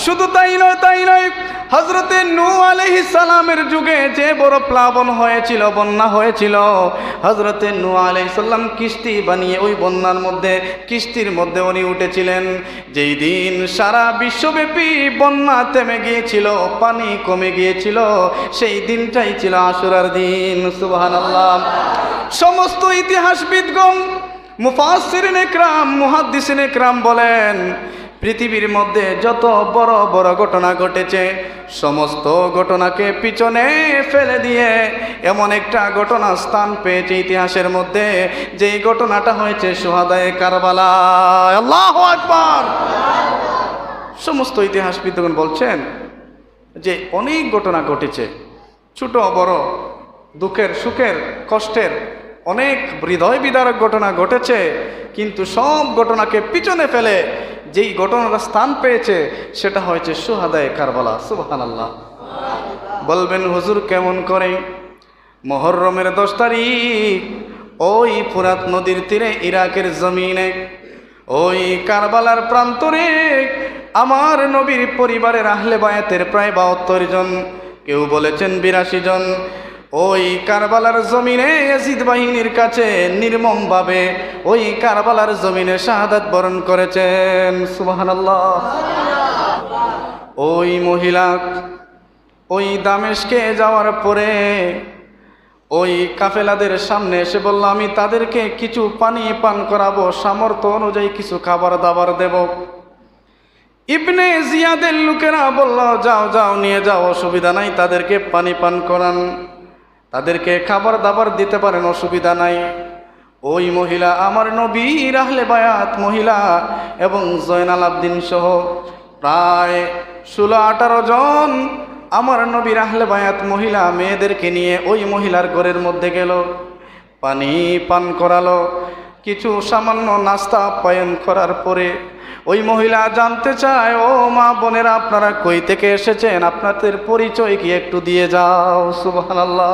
শুধু তাই নয়, হযরতে নূহ আলাইহিস সালামের যুগে যে বড় প্লাবন হয়েছিল, বন্যা হয়েছিল, হযরতে নূহ আলাইহিস সালাম কিস্তি বানিয়ে ওই বন্যার মধ্যে, কিস্তির মধ্যে উনি উঠেছিলেন। যেই দিন সারা বিশ্বব্যাপী বন্যা থেমে গিয়েছিল, পানি কমে গিয়েছিল, সেই দিনটাই ছিল আশুরার দিন। সুবহানাল্লাহ। সমস্ত ইতিহাসবিদগণ, মুফাসসিরিন ইকরাম, মুহাদ্দিসিন ইকরাম বলেন, পৃথিবীর মধ্যে যত বড় বড় ঘটনা ঘটেছে, সমস্ত ঘটনাকে পিছনে ফেলে দিয়ে এমন একটা ঘটনা স্থান পেয়েছে ইতিহাসের মধ্যে, যেই ঘটনাটা হয়েছে শুহাদায়ে কারবালা। আল্লাহু আকবার। সমস্ত ইতিহাসবিদগণ বলছেন যে অনেক ঘটনা ঘটেছে, ছোট বড়, দুঃখের সুখের কষ্টের, অনেক হৃদয় বিদারক ঘটনা ঘটেছে, কিন্তু সব ঘটনাকে পিছনে ফেলে যেই ঘটনাটা স্থান পেয়েছে সেটা হয়েছে শুহাদায়ে কারবালা। সুবহানাল্লাহ। বলবেন হুজুর কেমন করে? মুহররমের 10 তারিখ ওই ফুরাত নদীর তীরে ইরাকের জমিনে, ওই কারবালার প্রান্তরে আমার নবীর পরিবারের আহলে বায়াতের প্রায় 72 জন, কেউ বলেছেন 82 জন, ওই কারবালার জমিনে ইয়াজিদ বাহিনীর কাছে নির্মমভাবে ওই কারবালার জমিনে শাহাদাত বরণ করেছেন। সুবহানাল্লাহ। ওই মহিলা ওই দামেশকে যাওয়ার পরে ওই কাফেলাদের সামনে এসে বলল, আমি তাদেরকে কিছু পানি পান করাবো, সামর্থ্য অনুযায়ী কিছু খাবার দাবার দেব। ইবনে জিয়াদের লোকেরা বলল, যাও যাও নিয়ে যাও, অসুবিধা নাই, তাদেরকে পানি পান করান, তাদেরকে খাবার দাবার দিতে পারেন, অসুবিধা নাই। ওই মহিলা আমার নবীর আহলে বায়াত মহিলা এবং জয়নাল আবদিন সহ প্রায় 16-18 জন আমার নবীর আহলে বায়াত মহিলা মেয়েদেরকে নিয়ে ওই মহিলার ঘরের মধ্যে গেল, পানি পান করালো, কিছু সামান্য নাস্তা আপ্যায়ন করার পরে ওই মহিলা জানতে চায়, ও মা বোনেরা আপনারা কই থেকে এসেছেন, আপনাদের পরিচয় কি একটু দিয়ে যাও। সুবহানাল্লাহ।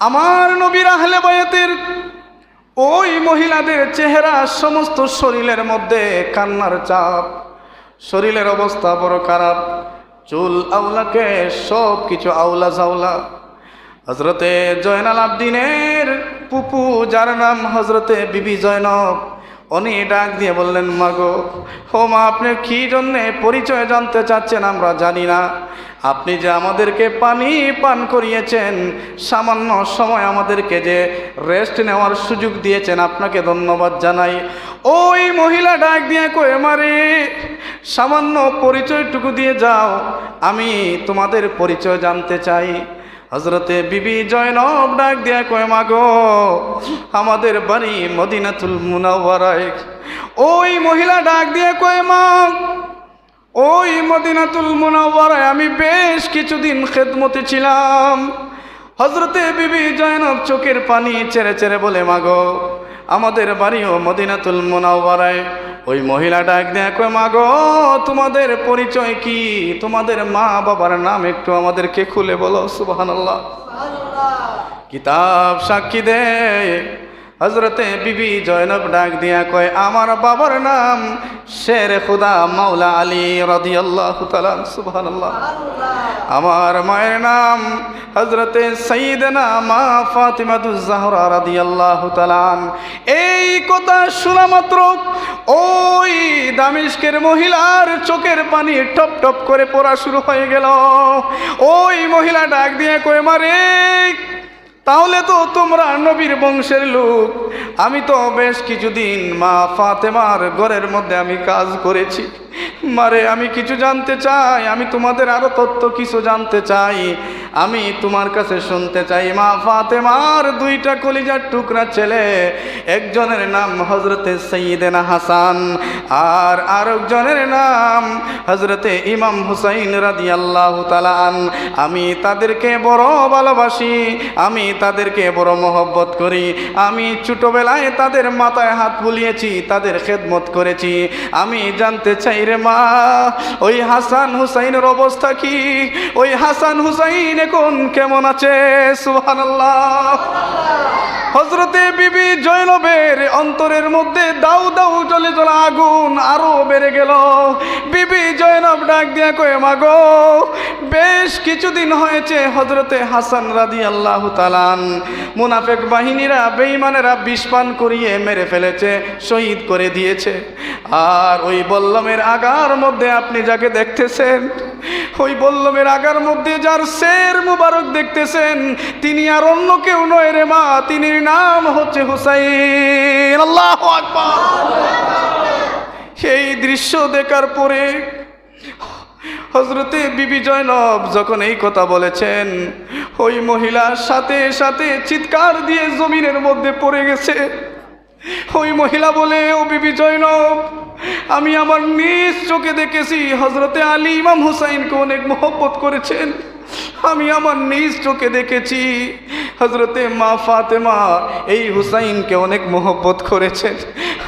আমার নবীর আহলে বায়াতের ওই মহিলাদের চেহারা, সমস্ত শরীরের মধ্যে কান্নার চাপ, শরীরের অবস্থা বড় খারাপ, চুল আউলাকে সব কিছু আউলা জাউলা। হজরতে জয়নাল আবদিনের পুপু, যার নাম হজরতে বিবি জয়নব, উনি ডাক দিয়ে বললেন, মাগো, ও মা, আপনি কি জন্যে পরিচয় জানতে চাচ্ছেন আমরা জানি না, আপনি যে আমাদেরকে পানি পান করিয়েছেন, সামান্য সময় আমাদেরকে যে রেস্ট নেওয়ার সুযোগ দিয়েছেন, আপনাকে ধন্যবাদ জানাই। ওই মহিলা ডাক দিয়ে কয়ে, মারে সামান্য পরিচয়টুকু দিয়ে যাও, আমি তোমাদের পরিচয় জানতে চাই। হজরতে বিবি জয়নব ডাক দিয়া কয়, মাগো, আমাদের বাড়ি মদিনাতুল মুনাওয়ারায়। ওই মহিলা ডাক দিয়ে কয়, মা, ওই মদিনাতুল মুনাওয়ারায় আমি বেশ কিছুদিন খেদমতে ছিলাম। হজরতে বিবি জয়নব চোখের পানি ছেড়ে ছেড়ে বলে, মাগো, আমাদের বাড়িও মদিনাতুল মুনাওয়ারায়। ওই মহিলা ডাক দেয়া কয়, মাগো, তোমাদের পরিচয় কি, তোমাদের মা বাবার নাম একটু আমাদেরকে খুলে বলো। সুবহানাল্লাহ। কিতাব সাক্ষী দেয়, হজরতে বিবি জয়নব ডাক দিয়া কয়, আমার বাবার নাম শেরে খুদা মাওলা আলী রাদিয়াল্লাহু তাআলা। সুবহানাল্লাহ। আমার মায়ের নাম হজরতে সাইয়েদনা মা ফাতিমাতুজ জাহরা রাদিয়াল্লাহু তাআলা। এই কথা শোনা মাত্র ওই দামেস্কের মহিলার চোখের পানি টপ টপ করে পড়া শুরু হয়ে গেল। ওই মহিলা ডাক দিয়ে কয়, মারে, তাহলে তো তোমরা নবীর বংশের লোক। আমি তো বেশ কিছুদিন মা ফাতেমার ঘরের মধ্যে আমি কাজ করেছি। মারে, আমি কিছু জানতে চাই, আমি তোমাদের আরো তথ্য কিছু জানতে চাই, আমি তোমার কাছে শুনতে চাই। মা ফাতেমার 2টা কলিজার টুকরা ছেলে, একজনের নাম হজরতে সাইয়েদনা হাসান আর আরেকজনের নাম হজরতে ইমাম হুসাইন রাদিয়াল্লাহু তাআলা আন। আমি তাদেরকে বড় ভালোবাসি, আমি তাদেরকে বড় মহব্বত করি। আমি ছোটবেলায় তাদের মাথায় হাত বুলিয়েছি, তাদের খেদমত করেছি। আমি জানতে চাই রে মা, ওই হাসান হুসাইনের অবস্থা কি? ওই হাসান হুসাইন এখন কেমন আছে? সুবহানাল্লাহ। হযরতে বিবি জয়নবের অন্তরের মধ্যে দাউ দাউ জ্বলে জ্বলা আগুন আরো বেড়ে গেল। বিবি জয়নব ডাক দিয়া কয়ে, মাগো বেশ কিছুদিন হয়েছে হযরতে হাসান রাদিয়াল্লাহু তাআলা মুনাফিক বাহিনীরা বেঈমানেরা বিষ পান করিয়ে মেরে ফেলেছে, শহীদ করে দিয়েছে। আর ওই বল্লমের আগার মধ্যে আপনি যাকে দেখতেছেন, ওই বল্লমের আগার মধ্যে যার শের মুবারক দেখতেছেন, তিনি আর অন্য কেউ নয় রে মা, তিনির নাম হচ্ছে হুসাইন। আল্লাহু আকবার। এই দৃশ্য দেখার পরে হযরতে বিবি জয়নব যখন এই কথা বলেছেন, ওই মহিলা সাথে সাথে চিৎকার দিয়ে জমিনের মধ্যে পড়ে গেছে। ওই মহিলা বলে, ও বিবি জয়নব, আমি আমার নিজ চোখে দেখেছি হযরতে আলী ইমাম হুসাইনকে অনেক মহব্বত করেছেন। আমি আমার নিজ চোখে দেখেছি হযরতে মা ফাতেমা এই হুসাইনকে অনেক মহব্বত করেছেন।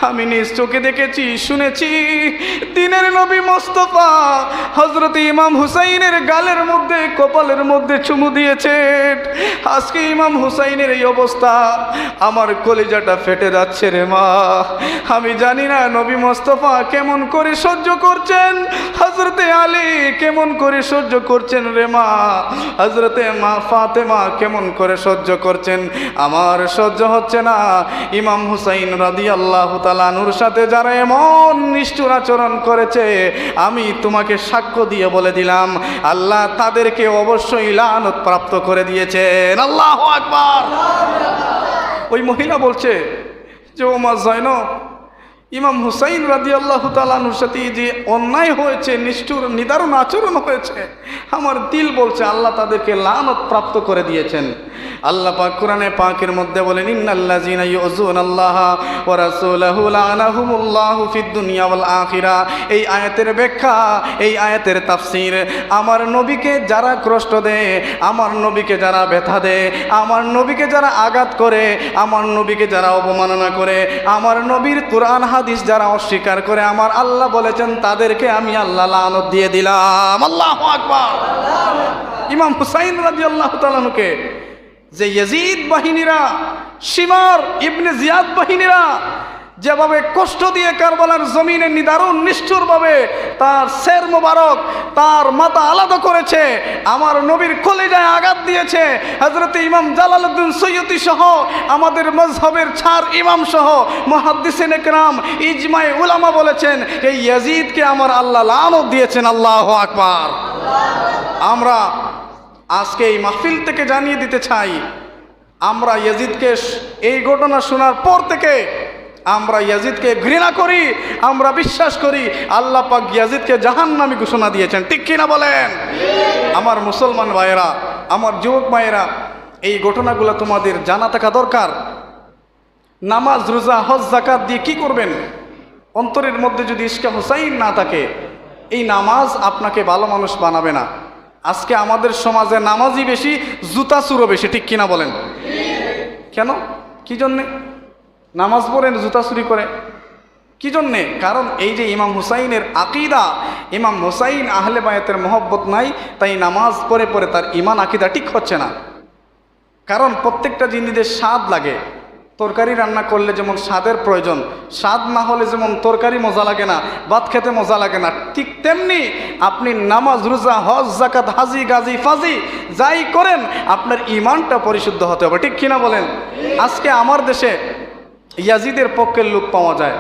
আমি নিজ চোখে দেখেছি, শুনেছি দিনের নবী মোস্তফা হযরতে ইমাম হুসাইনের গালের মধ্যে, কপালের মধ্যে চুমু দিয়েছেন। আজকে ইমাম হুসাইনের এই অবস্থা, আমার কলিজাটা ফেটে যাচ্ছে রে মা। আমি জানি না নবী মোস্তফা কেমন করে সহ্য করছেন, হযরতে আলী কেমন করে সহ্য করছেন রে মা, হযরতে মা ফাতেমা কেমন করে সহ্য করছেন। আমার সহ্য হচ্ছে না। ইমাম হুসাইন রাদিয়াল্লাহু তাআলা আনহুর সাথে যারা এমন নিষ্ঠুর আচরণ করেছে, আমি তোমাকে সাক্ষ্য দিয়ে বলে দিলাম, আল্লাহ তাদেরকে অবশ্যই লানত প্রাপ্ত করে দিয়েছেন। আল্লাহু আকবার। ওই মহিলা বলছে যে, ও মা জয়নব, ইমাম হুসাইন রাদিয়াল্লাহু তাআলা আনহুর সাথে যে অন্যায় হয়েছে, নিষ্ঠুর নিদারুণ আচরণ হয়েছে, আমার দিল বলছে আল্লাহ তাদেরকে লানত প্রাপ্ত করে দিয়েছেন। আল্লাহ পাক কোরআনে পাকের মধ্যে বলেন, ইন্নাল্লাযীনা ইউযুনাল্লাহা ওয়া রাসূলাহু লাআনাহুমুল্লাহু ফিদ দুনিয়া ওয়াল আখিরা। এই আয়াতের ব্যাখ্যা, এই আয়াতের তাফসীর, আমার নবীকে যারা কষ্ট দেয়, আমার নবীকে যারা ব্যথা দেয়, আমার নবীকে যারা আঘাত করে, আমার নবীকে যারা অবমাননা করে, আমার নবীর কোরআন হাদিস যারা অস্বীকার করে, আমার আল্লাহ বলেছেন তাদেরকে আমি আল্লাহ লানত দিয়ে দিলাম। আল্লাহু আকবার। ইমাম হুসাইন রাদিয়াল্লাহু তাআলা আনহুকে যে ইয়াজিদ বাহিনীরা, শিমার ইবনে জিয়াদ বাহিনীরা যেভাবে কষ্ট দিয়ে কারবালার জমিনে নিদারুণ নিষ্ঠুরভাবে তার শের মোবারক, তার মাথা আলাদা করেছে, আমার নবীর কলিজায় আঘাত দিয়েছে, হযরতে ইমাম জালালউদ্দিন সৈয়দী সহ আমাদের মযহবের চার ইমাম সহ মুহাদ্দিসিনে কেরাম ইজমায়ে উলামা বলেছেন এই ইয়াজিদকে আমার আল্লাহ লানত দিয়েছেন। আল্লাহু আকবার। আমরা আজকে এই মাহফিল থেকে জানিয়ে দিতে চাই, আমরা ইয়াজিদকে এই ঘটনা শোনার পর থেকে আমরা ইয়াজিদকে ঘৃণা করি, আমরা বিশ্বাস করি আল্লাহ পাক ইয়াজিদকে জাহান্নামী ঘোষণা দিয়েছেন। ঠিক কিনা বলেন? আমার মুসলমান ভাইয়েরা, আমার যুবক ভাইয়েরা, এই ঘটনাগুলো তোমাদের জানা থাকা দরকার। নামাজ, রোজা, হজ, যাকাত দিয়ে কি করবেন? অন্তরের মধ্যে যদি ইশকে হুসাইন না থাকে, এই নামাজ আপনাকে ভালো মানুষ বানাবে না। আজকে আমাদের সমাজে নামাজই বেশি, জুতা চুরো বেশি। ঠিক কিনা বলেন? কেন? কি জন্যে নামাজ পড়েন, জুতা চুরি করে? কি জন্যে? কারণ এই যে ইমাম হুসাইনের আকিদা, ইমাম হুসাইন আহলে বায়াতের মহব্বত নাই, তাই নামাজ পড়ে পড়ে তার ইমান আকিদা ঠিক হচ্ছে না। কারণ প্রত্যেকটা জিনিসের স্বাদ লাগে। তরকারি রান্না করলে যেমন স্বাদের প্রয়োজন, স্বাদ না হলে যেমন তরকারি মজা লাগে না, ভাত খেতে মজা লাগে না, ঠিক তেমনি আপনি নামাজ, রোজা, হজ, যাকাত, হাজি, গাজি, ফাজি যাই করেন, আপনার ইমানটা পরিশুদ্ধ হতে হবে। ঠিক কিনা বলেন? আজকে আমার দেশে ইয়াজিদের পক্ষের লোক পাওয়া যায়।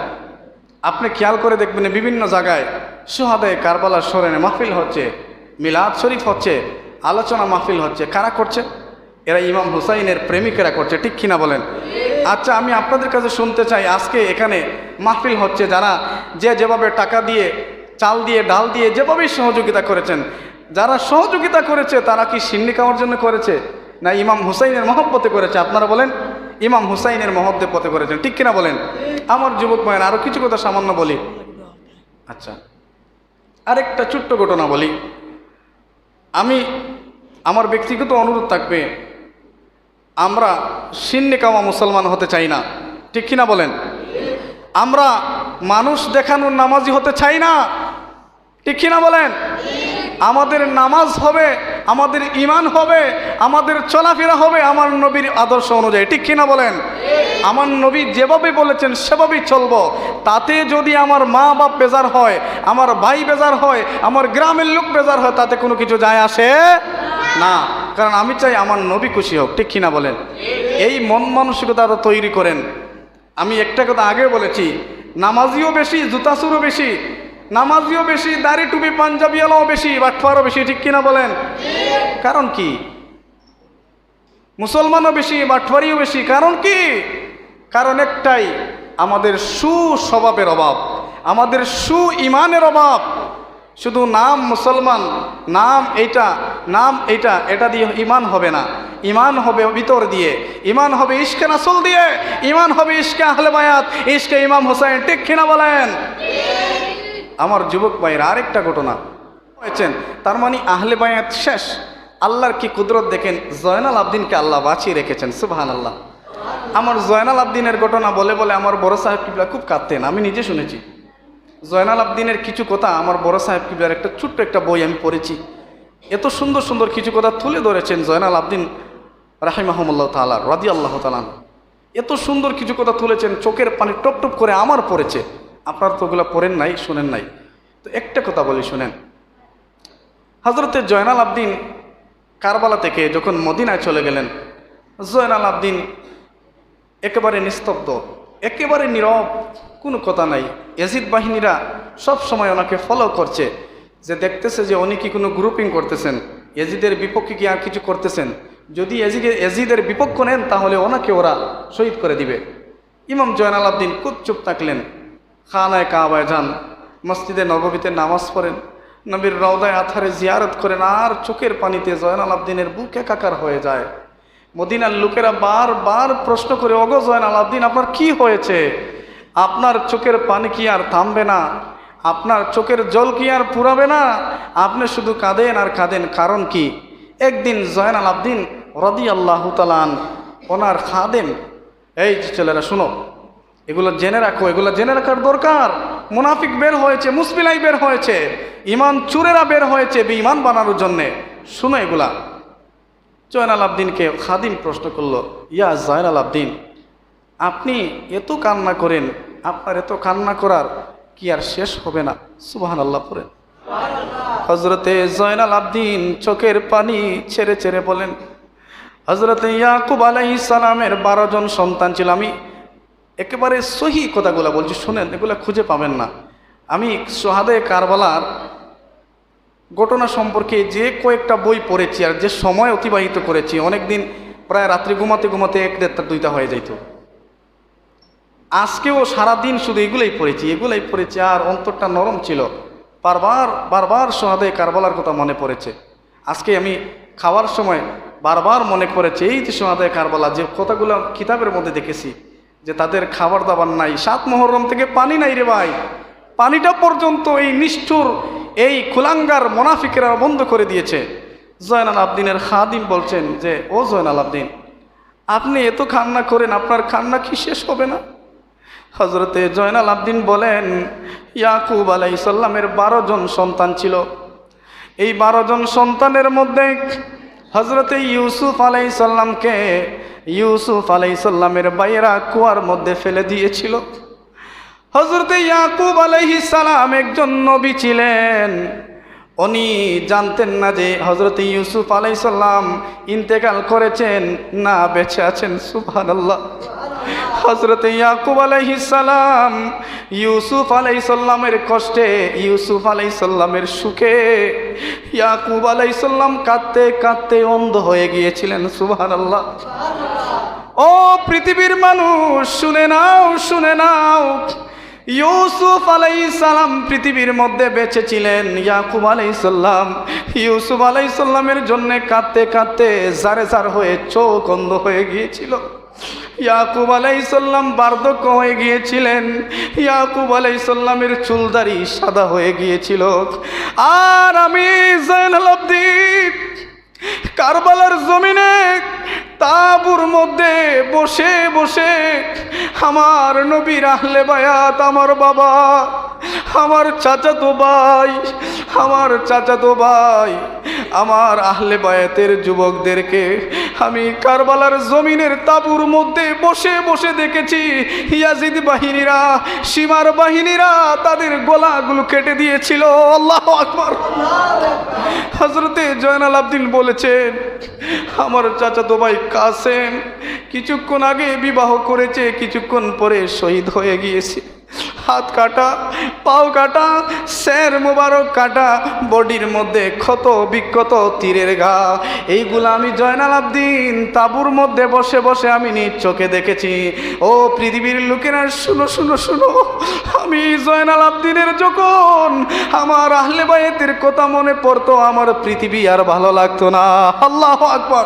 আপনি খেয়াল করে দেখবেন বিভিন্ন জায়গায় সুহাদায়ে কারবালার স্মরণে মাহফিল হচ্ছে, মিলাদ শরীফ হচ্ছে, আলোচনা মাহফিল হচ্ছে। কারা করছে? এরা ইমাম হুসাইনের প্রেমিকেরা করছে। ঠিক কিনা বলেন? আচ্ছা, আমি আপনাদের কাছে শুনতে চাই, আজকে এখানে মাহফিল হচ্ছে, যারা যেভাবে টাকা দিয়ে, চাল দিয়ে, ডাল দিয়ে যেভাবেই সহযোগিতা করেছেন, যারা সহযোগিতা করেছে তারা কি সিন্নি খাওয়ার জন্য করেছে না ইমাম হুসাইনের মহব্বতে করেছে? আপনারা বলেন। ইমাম হুসাইনের মহব্বতে করেছেন। ঠিক কিনা বলেন? আমার যুবক ভাইয়েরা, আরও কিছু কথা সামান্য বলি। আচ্ছা, আরেকটা ছোট্ট ঘটনা বলি। আমি আমার ব্যক্তিগত অনুরোধ থাকবে, আমরা সিন্নি খাওয়া মুসলমান হতে চাই না। ঠিক কিনা বলেন? আমরা মানুষ দেখানোর নামাজি হতে চাই না। ঠিক কিনা বলেন? আমাদের নামাজ হবে আমাদের ঈমান হবে, আমাদের চলাফেরা হবে আমার নবীর আদর্শ অনুযায়ী। ঠিক কিনা বলেন? আমার নবী যেভাবে বলেছেন সেভাবেই চলবো। তাতে যদি আমার মা বাপ বেজার হয়, আমার ভাই বেজার হয়, আমার গ্রামের লোক বেজার হয়, তাতে কোনো কিছু যায় আসে না। কারণ আমি চাই আমার নবী খুশি হোক। ঠিক কিনা বলেন? এই মন মানসিকতা তৈরি করেন। আমি একটা কথা আগে বলেছি, নামাজিও বেশি, জুতাসুরও বেশি, নামাজিও বেশি, দাড়ি টুপি পাঞ্জাবিওয়ালাও বেশি, বাটফারও বেশি। ঠিক কিনা বলেন? কারণ কি? মুসলমানও বেশি, বাটফারিও বেশি। কারণ কি? কারণ একটাই, আমাদের সুস্বভাবের অভাব, আমাদের ইমানের অভাব। শুধু নাম মুসলমান, নাম এইটা, এটা দিয়ে ইমান হবে না। ইমান হবে ভিতর দিয়ে, ইমান হবে ইশকে রাসূল দিয়ে, ইমান হবে ইশকে আহলে বায়াত, ইশকে ইমাম হোসেন। ঠিক কিনা বলেন? আমার যুবক ভাইয়ের আরেকটা ঘটনা হয়েছেন, তার মানে আহলে বায়াত শেষ। আল্লাহর কি কুদরত দেখেন, জয়নাল আবদিনকে আল্লাহ বাঁচিয়ে রেখেছেন। সুবহানাল্লাহ। আমার জয়নাল আবদিনের ঘটনা বলে বলে আমার বড় সাহেব কিবলা খুব কাঁদতেন, আমি নিজে শুনেছি। জয়নাল আবদিনের কিছু কথা আমার বড় সাহেব কিবলার একটা ছোট্ট একটা বই আমি পড়েছি। এত সুন্দর সুন্দর কিছু কথা তুলে ধরেছেন জয়নাল আবদিন রাহিমাহুমুল্লাহ তাআলা রাদিয়াল্লাহু তাআলা। এত সুন্দর কিছু কথা তুলেছেন, চোখের পানি টপ টপ করে আমার পড়েছে। আপনারা তো ওগুলো পড়েন নাই, শোনেন নাই। তো একটা কথা বলি, শুনেন। হযরতে জয়নাল আবদিন কারবালা থেকে যখন মদিনায় চলে গেলেন, জয়নাল আবদিন একেবারে নিস্তব্ধ, একেবারে নীরব, কোনো কথা নাই। ইয়াজিদ বাহিনীরা সব সময় ওনাকে ফলো করছে, যে দেখতেছে যে উনি কি কোনো গ্রুপিং করতেছেন, ইয়াজিদের বিপক্ষে কি আর কিছু করতেছেন। যদি ইয়াজিদের বিপক্ষ নেন তাহলে ওনাকে ওরা শহীদ করে দিবে। ইমাম জয়নাল আবদিন খুব চুপ থাকলেন। খানায় কাবায় যান, মসজিদে নববীতে নামাজ পড়েন, নবীর রওদায় আথারে জিয়ারত করেন, আর চোখের পানিতে জয়নাল আবদিনের বুক একাকার হয়ে যায়। মদিনার লোকেরা বারবার প্রশ্ন করে, ওগো জয়নাল আবদিন, আপনার কি হয়েছে? আপনার চোখের পানি কি আর থামবে না? আপনার চোখের জল কি আর ফুরাবে না? আপনি শুধু কাঁদেন আর কাঁদেন, কারণ কি? একদিন জয়নাল আবদিন রাদিয়াল্লাহু তাআলা ওনার খাদেম, এই যে ছেলেরা শুনো, এগুলো জেনে রাখো, এগুলো জেনে রাখার দরকার। মুনাফিক বের হয়েছে, মুসবিলাই বের হয়েছে, ইমান চুরেরা বের হয়েছে বেঈমান বানানোর জন্যে, শুনো এগুলা। জয়নাল আবদিনকে খাদিম প্রশ্ন করলো, ইয়া জয়নাল আবদিন, আপনি এত কান্না করেন, আপনার এত কান্না করার কি আর শেষ হবে না? সুবহানাল্লাহ পড়েন। হযরতে জয়নাল আবদিন চোখের পানি ছেড়ে ছেড়ে বলেন, হযরতে ইয়াকুব আলাইহিস সালামের 12 জন সন্তান ছিল। আমি একেবারে সহি কথাগুলো বলছি, শুনেন, এগুলো খুঁজে পাবেন না। আমি সোহাদায়ে কারবালার ঘটনা সম্পর্কে যে কয়েকটা বই পড়েছি আর যে সময় অতিবাহিত করেছি, অনেক দিন প্রায় রাত্রি ঘুমাতে ঘুমাতে 1, 1.5, 2টা হয়ে যাইত। আজকেও সারাদিন শুধু এগুলোই পড়েছি, আর অন্তরটা নরম ছিল। বারবার সোহাদায়ে কারবালার কথা মনে পড়েছে। আজকে আমি খাওয়ার সময় বারবার মনে পড়েছে এই যে সোহাদায়ে কারবালা, যে কথাগুলো কিতাবের মধ্যে দেখেছি, যে তাদের খাবার দাবার নাই, 7 মুহররম থেকে পানি নাই রে ভাই, পানিটা পর্যন্ত এই নিষ্ঠুর এই কুলাঙ্গার মুনাফিকেরা বন্ধ করে দিয়েছে। জয়নাল আবদিনের খাদিম বলছেন যে, ও জয়নাল আবদিন, আপনি এত কান্না করেন, আপনার কান্না কি শেষ হবে না? হযরতে জয়নাল আবদিন বলেন, ইয়াকুব আলাইহিস সালামের 12 জন সন্তান ছিল। এই 12 জন সন্তানের মধ্যে হযরতে ইউসুফ আলাইহিস সালামকে ইউসুফ আলাইহিস সালামের ভাইয়েরা কুয়ার মধ্যে ফেলে দিয়েছিল। হযরতে ইয়াকুব আলাইহিস সালাম একজন নবী ছিলেন। উনি জানতেন না যে হযরতে ইউসুফ আলাইহিস সালাম ইন্তেকাল করেছেন না বেঁচে আছেন। সুবহানাল্লাহ। হযরতে ইয়াকুব আলাইহিস সালাম ইউসুফ আলাইহিস সালামের কষ্টে, ইউসুফ আলাইহিস সালামের সুখে ইয়াকুব আলাইহিস সালাম কাঁদতে কাঁদতে অন্ধ হয়ে গিয়েছিলেন। সুবহানাল্লাহ। ও পৃথিবীর মানুষ, শুনে নাও, ইউসুফ আলাইহিস সালাম পৃথিবীর মধ্যে বেঁচে ছিলেন। ইয়াকুব আলাইহিস সালাম ইউসুফ আলাইহিস সালামের জন্য কাঁদতে কাঁদতে জারে জার হয়ে চোখ অন্ধ হয়ে গিয়েছিল। ইয়াকুব আলাইহিস সালাম বার্ধক্য হয়ে গিয়েছিলেন। ইয়াকুব আলাইহিস সালামের চুলদাড়ি সাদা হয়ে গিয়েছিল। আর আমি জয়নাল আবদিন কারবালার জমিনে তাঁবুর মধ্যে বসে বসে আমার নবীর আহলে বায়াত, আমার বাবা আমার চাচাতো ভাই, আমার চাচাতো ভাই, আমার আহলে বায়াতের যুবকদেরকে আমি কারবালার জমিনের তাঁবুর মধ্যে বসে বসে দেখেছি ইয়াজিদ বাহিনীরা, সীমার বাহিনীরা তাদের গলাগুলো কেটে দিয়েছিল। আল্লাহু আকবার। হযরতে জয়নাল আবদিন বলেছেন, আমার চাচাতো ভাই কাসেম কিছুক্ষণ আগে বিবাহ করেছে, কিছুক্ষণ পরে শহীদ হয়ে গিয়েছে। হাত কাটা, পাও কাটা, স্যার মোবারক কাটা, বডির মধ্যে ক্ষত বিক্ষত তীরের ঘা। এইগুলো আমি জয়নাল আবদিন তাঁবুর মধ্যে বসে বসে আমি নিজ চোখে দেখেছি। ও পৃথিবীর লোকেরা শুনো শুনো শুনো, আমি জয়নাল আবদিনের যখন আমার আহলে বায়াতের কথা মনে পড়তো, আমার পৃথিবী আর ভালো লাগতো না। আল্লাহু আকবার।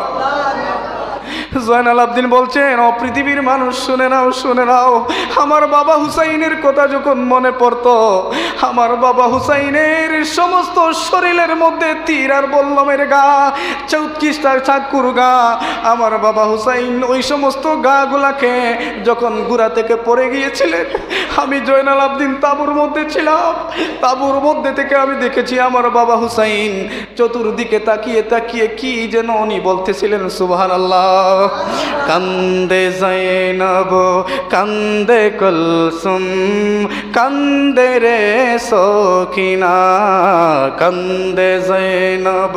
জয়নাল আবদিন বলছেন, ও পৃথিবীর মানুষ শুনে নাও, শুনে নাও, আমার বাবা হুসাইনের কথা যখন মনে পড়তো, আমার বাবা হুসাইনের সমস্ত শরীরের মধ্যে তীর আর বল্লমের গা, 34টা চাকুর গা, আমার বাবা হুসাইন ওই সমস্ত গাগুলাকে যখন গুড়া থেকে পড়ে গিয়েছিলেন, আমি জয়নাল আবদিন তাঁবুর মধ্যে ছিলাম। তাঁবুর মধ্যে থেকে আমি দেখেছি আমার বাবা হুসাইন চতুর্দিকে তাকিয়ে তাকিয়ে কি যেন উনি বলতেছিলেন, সুবহানাল্লাহ। কান্দে জৈনব কান্দে কুলসুম, কান্দে রে সখিনা, কান্দে জৈনব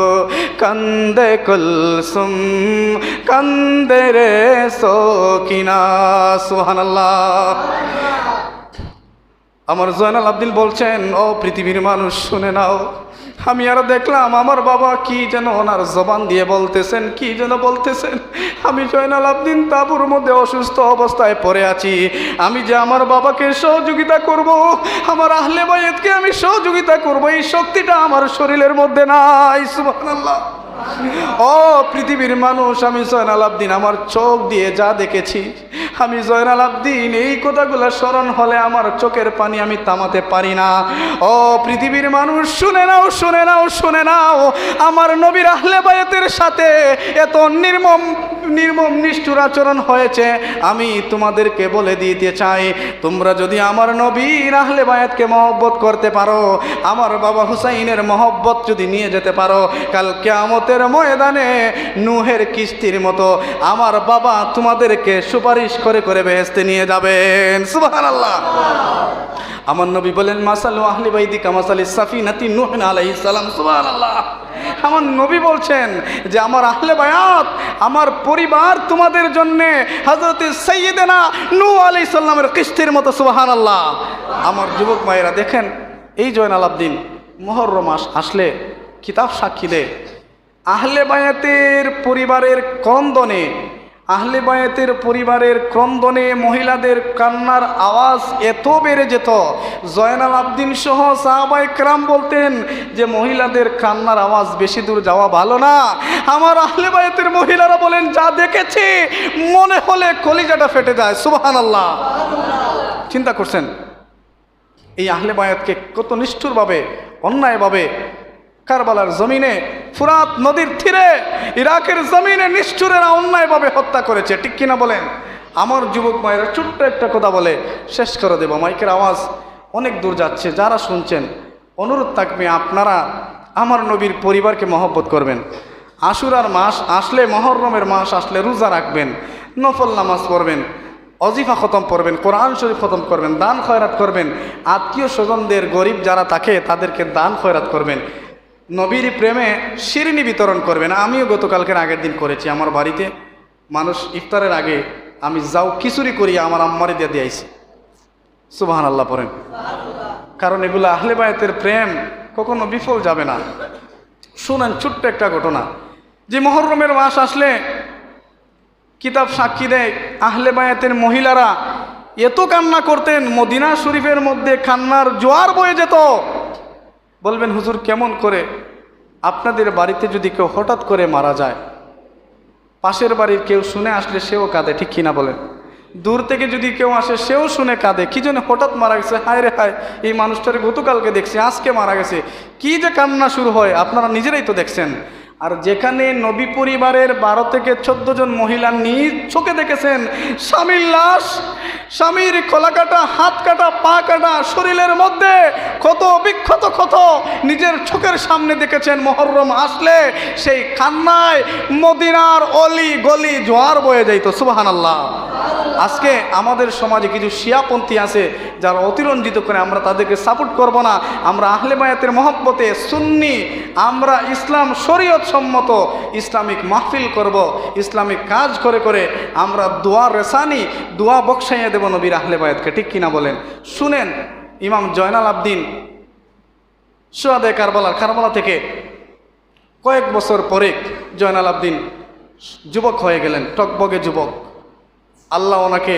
কান্দে কুলসুম, কান্দে রে সখিনা। সুবহানাল্লাহ। আমার জয়নাল আবদিন বলছেন, ও পৃথিবীর মানুষ শুনে নাও, আমি আর দেখলাম আমার বাবা কি যেন ওনার জবান দিয়ে বলতেছেন, কি যেন বলতেছেন। আমি জয়নাল আবদিন তাঁবুর মধ্যে অসুস্থ অবস্থায় পড়ে আছি, আমি যে আমার বাবাকে সহযোগিতা করব, আমার আহলে বায়াতকে আমি সহযোগিতা করব, এই শক্তিটা আমার শরীরের মধ্যে নাই। সুবহানাল্লাহ। ও পৃথিবীর মানুষ, আমি জয়নাল আবদিন আমার চোখ দিয়ে যা দেখেছি, আমি জয়নাল আবদিন এই কথাগুলো স্মরণ হলে আমার চোখের পানি আমি থামাতে পারি না। ও পৃথিবীর মানুষ শুনে নাও, শুনে নাও, শুনে নাও, আমার নবীর আহলে বায়াতের সাথে এত নির্মম নির্মম নিষ্ঠুর আচরণ হয়েছে। আমি তোমাদেরকে বলে দিতে চাই, তোমরা যদি আমার নবীর আহলে বায়াতকে মহব্বত করতে পারো, আমার বাবা হুসাইনের মহব্বত যদি নিয়ে যেতে পারো, কাল কিয়ামতের ময়দানে নূহের কিস্তির মতো আমার বাবা তোমাদেরকে সুপারিশ করে করে বেহেশতে নিয়ে যাবেন। সুবহানাল্লাহ। আমার নবী বলেন, মাসালু আহলি বাইতি কামাসালিস সাফিনাতি নূহ আলাইহিস সালাম। সুবহানাল্লাহ। আমার নবী বলছেন যে আমার আহলে বায়াত, আমার পরিবার তোমাদের জন্য হযরত সাইয়্যিদানা নূহ আলাইহিস সালামের কিস্তির মতো। সুবহানাল্লাহ। আমার যুবক ভাইয়েরা দেখেন, এই জয়নাল আবদিন মুহররম মাস আসলে কিতাব সাক্ষী দেয়, আহলে বায়াতের পরিবারের ক্রন্দনে, আহলে বায়াতের পরিবারের ক্রন্দনে মহিলাদের কান্নার আওয়াজ এত বেড়ে যেত, জয়নাল আবদিন সহ সাহাবায়ে কেরাম বলতেন যে মহিলাদের কান্নার আওয়াজ বেশি দূর যাওয়া ভালো না। আমার আহলে বায়াতের মহিলারা বলেন, যা দেখেছি মনে হলে কলিজাটা ফেটে যায়। সুবহানাল্লাহ। চিন্তা করছেন এই আহলে বায়াতকে কত নিষ্ঠুরভাবে, অন্যায়ভাবে কারবালার জমিনে, ফুরাত নদীর তীরে, ইরাকের জমিনে নিষ্ঠুরেরা অন্যায়ভাবে হত্যা করেছে, ঠিক কিনা বলেন? আমার যুবক মায়েরা ছোট্ট একটা কথা বলে শেষ করে দেব, মাইকের আওয়াজ অনেক দূর যাচ্ছে, যারা শুনছেন অনুরোধ থাকবে আপনারা আমার নবীর পরিবারকে মহব্বত করবেন। আশুরার মাস আসলে, মুহররমের মাস আসলে রোজা রাখবেন, নফল নামাজ পড়বেন, অজিফা খতম করবেন, কোরআন শরীফ খতম করবেন, দান খয়রাত করবেন, আত্মীয় স্বজনদের গরিব যারা থাকে তাদেরকে দান খয়রাত করবেন, নবীর প্রেমে শিরনি বিতরণ করবেন। আমিও গতকালকের আগের দিন করেছি, আমার বাড়িতে মানুষ ইফতারের আগে আমি যাও খিচুড়ি করিয়া আমার আম্মারে দিয়ে দিয়েছি। সুবহানাল্লাহ পড়েন। কারণ এগুলো আহলে বায়াতের প্রেম কখনো বিফল যাবে না। শুনেন ছোট্ট একটা ঘটনা, যে মুহররমের মাস আসলে কিতাব সাক্ষী দেয় আহলে বায়াতের মহিলারা এত কান্না করতেন, মদিনা শরীফের মধ্যে কান্নার জোয়ার বয়ে যেত। বলবেন, হুজুর কেমন করে? আপনাদের বাড়িতে যদি কেউ হঠাৎ করে মারা যায়, পাশের বাড়ির কেউ শুনে আসলে সেও কাঁদে, ঠিক কিনা বলেন? দূর থেকে যদি কেউ আসে সেও শুনে কাঁদে, কি জন্য হঠাৎ মারা গেছে, হায় রে হায়, এই মানুষটারে গতকালকে দেখছি আজকে মারা গেছে, কি যে কান্না শুরু হয় আপনারা নিজেরাই তো দেখছেন। আর যেখানে নবী পরিবারের 12 থেকে 14 জন মহিলা নিজ চোখে দেখেছেন স্বামীর লাশ, স্বামীর গলা কাটা, হাত কাটা, পা কাটা, শরীরের মধ্যে ক্ষত বিক্ষত ক্ষত নিজের চোখের সামনে দেখেছেন, মুহররম আসলে সেই কান্নায় মদিনার অলি গলি জোয়ার বয়ে যাইত। সুবহানাল্লাহ। আজকে আমাদের সমাজে কিছু শিয়াপন্থী আছে যারা অতিরঞ্জিত করে, আমরা তাদেরকে সাপোর্ট করব না। আমরা আহলে বায়াতের মহব্বতে সুন্নি, আমরা ইসলাম শরীয়ত সম্মত ইসলামিক মাহফিল করব, ইসলামিক কাজ করে করে আমরা দোয়া রেসানি, দোয়া বকশাইয়া দেব নবীর আহলে বায়াতকে। ঠিক কিনা বলেন? শুনেন, ইমাম জয়নাল আবদিন শুহাদায়ে কারবালা থেকে কয়েক বছর পরে জয়নাল আবদিন যুবক হয়ে গেলেন, টকবগে যুবক। আল্লাহ ওনাকে,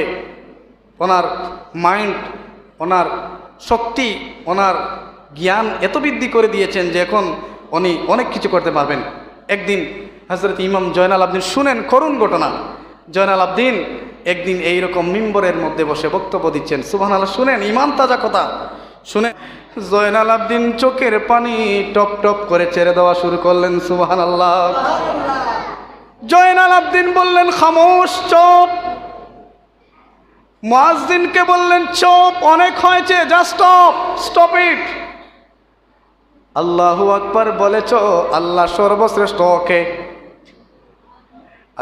ওনার মাইন্ড, ওনার শক্তি, ওনার জ্ঞান এত বৃদ্ধি করে দিয়েছেন যে এখন উনি অনেক কিছু করতে পারবেন। একদিন হযরত ইমাম জয়নাল আবদিন, শুনেন করুণ ঘটনা, জয়নাল আবদিন একদিন এইরকম মিম্বরের মধ্যে বসে বক্তব্য দিচ্ছেন। সুবহানাল্লাহ। শুনেন, ইমান তাজা কথা শুনে জয়নাল আবদিন চোখের পানি টপ টপ করে ছেড়ে দেওয়া শুরু করলেন। সুবহানাল্লাহ। জয়নাল আবদিন বললেন, খামোশ, চুপ। মুয়াজ্জিনকে বললেন, চুপ, অনেক হয়েছে, জাস্ট স্টপ, স্টপ ইট। আল্লাহু আকবার বলেছ, আল্লাহ সর্বশ্রেষ্ঠ, ওকে।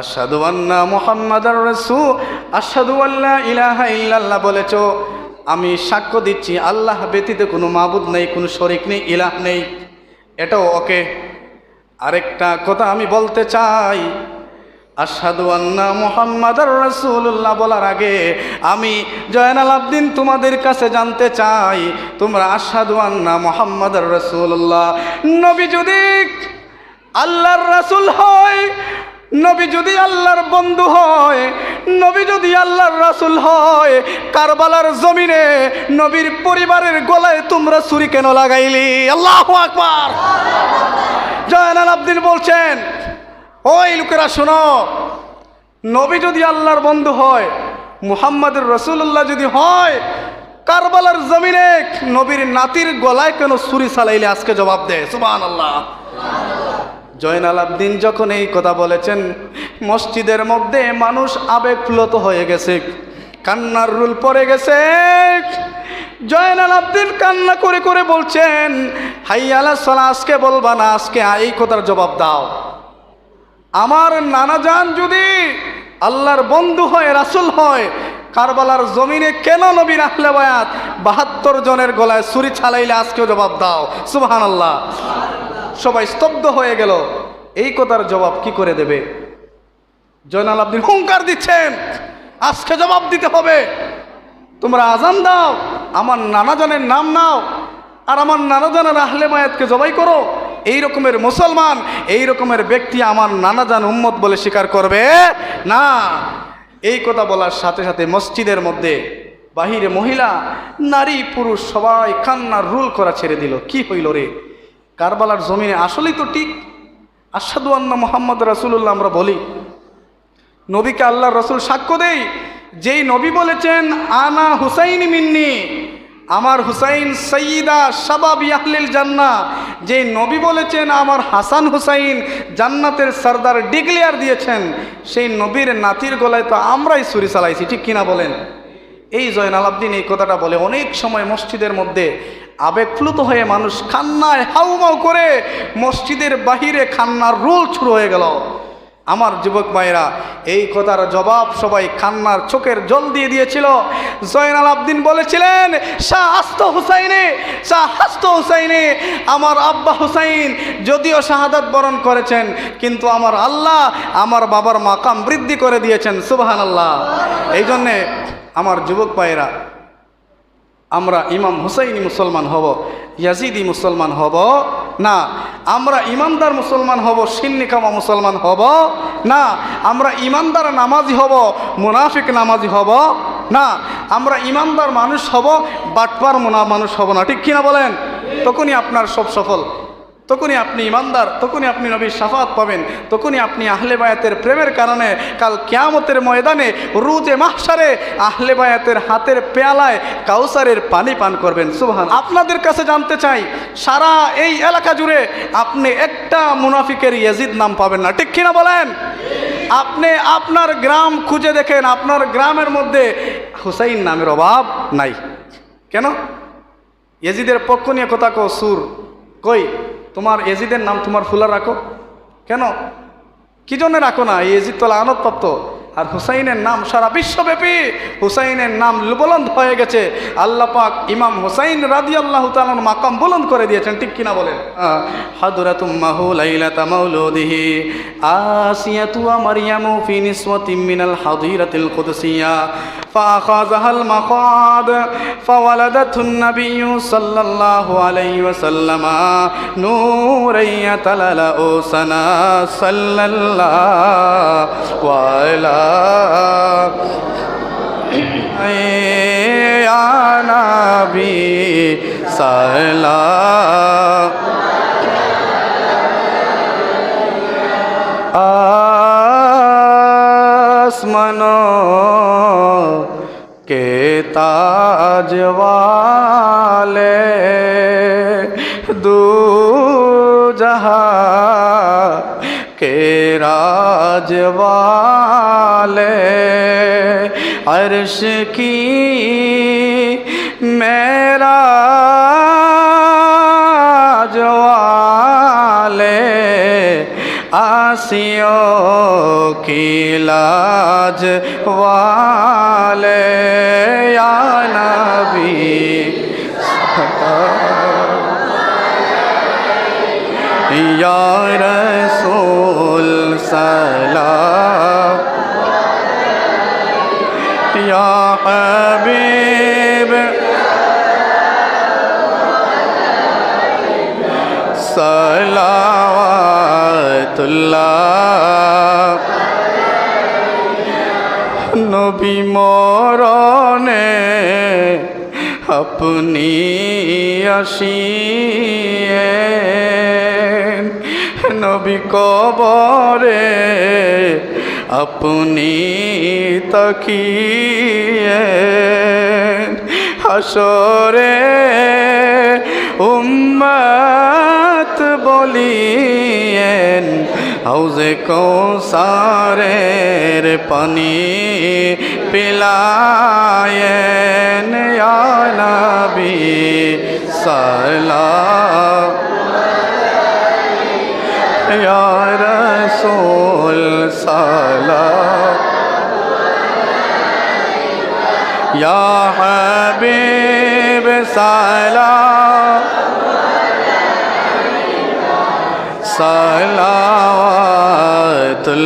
আশহাদু আন্না মুহাম্মাদার রাসূল, আশহাদু আল্লা ইলাহা ইল্লাল্লাহ বলেছ, আমি সাক্ষ্য দিচ্ছি আল্লাহ ব্যতীত কোনো মাবুদ নেই, কোনো শরীক নেই, ইলাহ নেই, এটাও ওকে। আরেকটা কথা আমি বলতে চাই, আশহাদু আন্না মুহাম্মাদার রাসূলুল্লাহ বলার আগে আমি জয়নাল আবদিন তোমাদের কাছে জানতে চাই, তোমরা আশহাদু আন্না মুহাম্মাদার রাসূলুল্লাহ, নবী যদি আল্লাহর রাসূল হয়, নবী যদি আল্লাহর বন্ধু হয়, নবী যদি আল্লাহর রাসূল হয়, কারবালার জমিনে নবীর পরিবারের গলায় তোমরা ছুরি কেন লাগাইলি? আল্লাহু আকবার। জয়নাল আবদিন বলছেন, ওই লোকেরা শোনো, নবী যদি আল্লাহর বন্ধু হয়, মুহাম্মাদুর রাসূলুল্লাহ যদি হয়, কারবালার জমিনে নবীর নাতির গলায় কেন ছুরি চালাইলে? আজকে জবাব দে। সুবহানাল্লাহ। জয়নাল আবদিন যখন এই কথা বলেছেন, মসজিদের মধ্যে মানুষ আবেগপ্লুত হয়ে গেছে, কান্নার রুল পড়ে গেছে। জয়নাল আবদিন কান্না করে করে বলছেন, হাইয়া আলাস সালাহ, আজকে বলবা না, আজকে এই কথার জবাব দাও। আমার নানাজান যদি আল্লাহর বন্ধু হয়, রাসূল হয়, কারবালার জমিনে কেন নবীর আহলে বায়াত 72 জনের গলায় ছুরি চালাইলে? আজকেও জবাব দাও। সুবহানাল্লাহ। সবাই স্তব্ধ হয়ে গেল। এই কথার জবাব কি করে দেবে? জয়নাল আবদিন হুঙ্কার দিচ্ছেন, আজকে জবাব দিতে হবে। তোমরা আজান দাও, আমার নানাজানের নাম নাও, আর আমার নানাজানের আহলে বায়াতকে জবাই করো। এই রকমের মুসলমান, এই রকমের ব্যক্তি আমার নানাজান উম্মত বলে স্বীকার করবে না। এই কথা বলার সাথে সাথে মসজিদের মধ্যে বাহিরে মহিলা, নারী, পুরুষ সবাই কান্নার রুল করা ছেড়ে দিল। কি হইল রে? কারবালার জমিনে আসলেই তো ঠিক আশহাদু আন্না মুহাম্মাদ রাসূলুল্লাহ আমরা বলি, নবীকে আল্লাহর রাসূল সাক্ষ্য দেই, যেই নবী বলেছেন আনা হুসাইনি মিন্নি, আমার হুসাইন সাইয়্যিদা শাবাবি আহলিল জান্নাহ, যেই নবী বলেছেন আমার হাসান হুসাইন জান্নাতের সরদার ডিক্লেয়ার দিয়েছেন, সেই নবীর নাতির গলায় তো আমরাই ছুরি চালাইছি। ঠিক কিনা বলেন? এই জয়নাল আবদিন এই কথাটা বলে অনেক সময় মসজিদের মধ্যে আবেগপ্লুত হয়ে মানুষ কান্নায় হাউমাউ করে মসজিদের বাহিরে কান্নার রোল শুরু হয়ে গেল। আমার যুবক ভাইরা, এই কথার জবাব সবাই কান্নার চোখের জল দিয়ে দিয়েছিল। জয়নাল আবদিন বলেছিলেন, শাহ হাস্ত হুসাইনে, শাহ হাস্ত হুসাইনে, আমার আব্বা হুসাইন যদিও শাহাদাত বরণ করেছেন, কিন্তু আমার আল্লাহ আমার বাবার মাকাম বৃদ্ধি করে দিয়েছেন। সুবহানাল্লাহ। এই জন্যে আমার যুবক ভাইরা, আমরা ইমাম হুসাইনি মুসলমান হব, ইয়াজিদি মুসলমান হব না। আমরা ইমানদার মুসলমান হব, সিন্নিকামা মুসলমান হব না। আমরা ইমানদার নামাজি হব, মুনাফিক নামাজি হব না। আমরা ইমানদার মানুষ হব, বাটপার মানুষ হব না। ঠিক কিনা বলেন? তখনই আপনার সব সফল, তখনই আপনি ইমানদার, তখনই আপনি নবীর শাফাত পাবেন, তখনই আপনি আহলে বায়াতের প্রেমের কারণে কাল কিয়ামতের ময়দানে রুজে মাহশারে আহলে বায়াতের হাতের পেয়ালায় কাউসারের পানি পান করবেন। সুবহান। আপনাদের কাছে জানতে চাই, সারা এই এলাকা জুড়ে আপনি একটা একটা মুনাফিকের ইয়াজিদ নাম পাবেন না, ঠিক কিনা বলেন? আপনি আপনার গ্রাম খুঁজে দেখেন, আপনার গ্রামের মধ্যে হুসাইন নামের অভাব নাই। কেন? ইয়াজিদের পক্ষ নিয়ে কথা কো সুর কই, তোমার ইয়াজিদের নাম তোমার ফুলা রাখো কেন? কি জন্য রাখো না? ইয়াজিদ তো লানত আর হুসাইনের নাম সারা বিশ্বব্যাপী হুসাইনের নাম বুলন্দ হয়ে গেছে। আল্লাহ পাক ইমাম হুসাইন রাদিয়াল্লাহু তাআলার মাকাম বুলন্দ করে দিয়েছেন, ঠিক কিনা বলেন? হাদরাতুম মাহু লাইলাতা মাউলুদিহি আসিয়াতু ওয়া মারইয়ামু ফি নিসওয়াতিন মিনাল হাদিরাতিল কুদসিয়া فأخذها المخاض فولدته النبي صلى الله عليه وسلم نورا يتلألأ سنا صلى الله على يا نبي سلام आसमानो के ताज वाले दो जहां के राज वाले अर्श की मेराज वाले आसियों की लाज वाले या नबी या रसूल सलाम या हबीब सलावतुल्लाह नबी मरने अपनी आशियें नबी कबरे अपनी तकियें हशरे उम्मत বলিয়েন হাউজে কৌসারের পানি পিলায়েন ইয়া নবী সালাম ইয়া রাসূল সালাম ইয়া হাবিব সালাম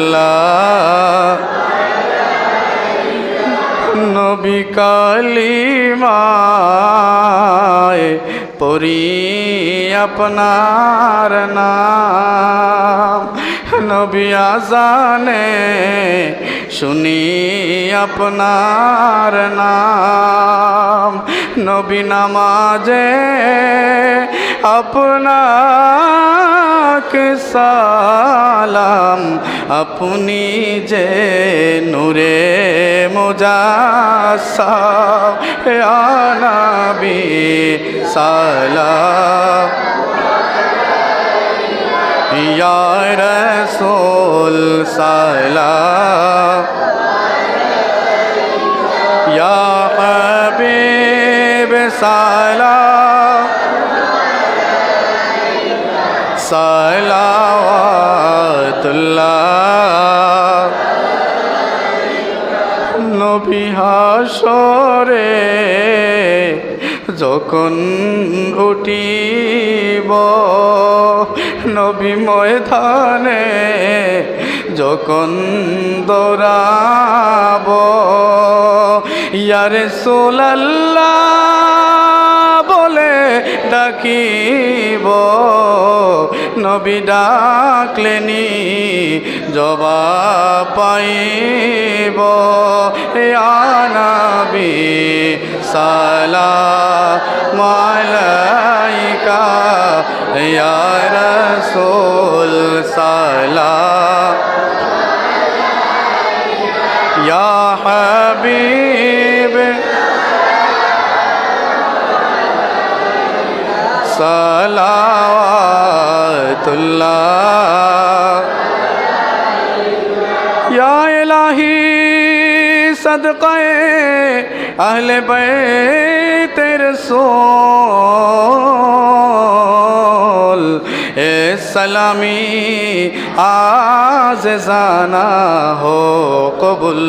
সালাওয়াতুল্লাহ নবী কালিমায় পড়ি আপনার নাম নবী আজানে শুনি আপনার নাম নবী নামাজে আপনাকে সালাম আপনি যে নূরে মুজাসসাম ইয়া নবী সালাম ইয়া রাসূল সালাম ইয়া হাবিব সালাম সালাওয়াতুল্লাহ নবী হাসরে যখন উঠিব নবী ময়দানে যখন দৌড়াব ইয়া রাসূলুল্লাহ বলে ডাকিব নবী ডাকলেনি জবাব পাইব ইয়া নবী সালাম আলাইকা ইয়া রাসূল সালাম ইয়া হাবিব সালাওয়াত रहमतुल्लाह। या इलाही सदक़े अहले बैत रसूल ए सलामी आज़िज़ाना हो कबुल।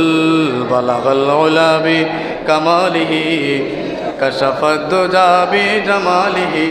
बलगल उला बि कमालिही कशफ़द दुजा बि जमालिही।